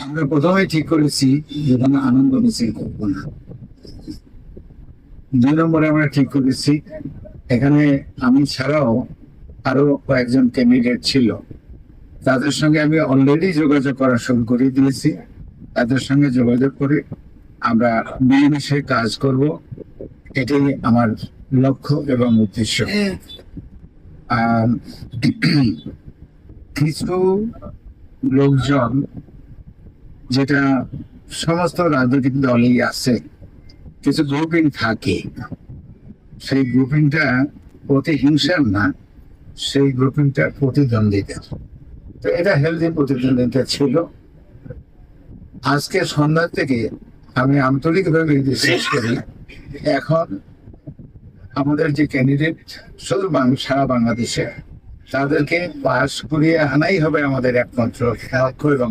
আমরা প্রথমে ঠিক করেছি যে কোনো আনন্দ মিছিল করবো না। 2 নম্বরে আমরা ঠিক করেছি এখানে আমি ছাড়াও আরো কয়েকজন ক্যান্ডিডেট ছিল, তাদের সঙ্গে আমি অলরেডি যোগাযোগ করা শুরু করে দিয়েছি। তাদের সঙ্গে যোগাযোগ করে আমরা মিলেমিশে কাজ করব, এটাই আমার লক্ষ্য এবং উদ্দেশ্য। আর কিছু লোকজন, যেটা সমস্ত রাজনৈতিক দলই আছে, কিছু গ্রুপিং থাকে, সেই গ্রুপিংটা প্রতিহিংসার না, সেই গ্রুপিংটা প্রতিদ্বন্দ্বিতা। তো এটা হেলদি প্রতিদ্বন্দ্বিতা ছিল। আজকে সন্ধ্যা থেকে আমি আন্তরিকভাবে বিশ্বাস করি এখন আমাদের যে ক্যান্ডিডেট শুধু সারা বাংলাদেশে, তাদেরকে পাশ করিয়ে আনাই হবে আমাদের একমাত্র লক্ষ্য এবং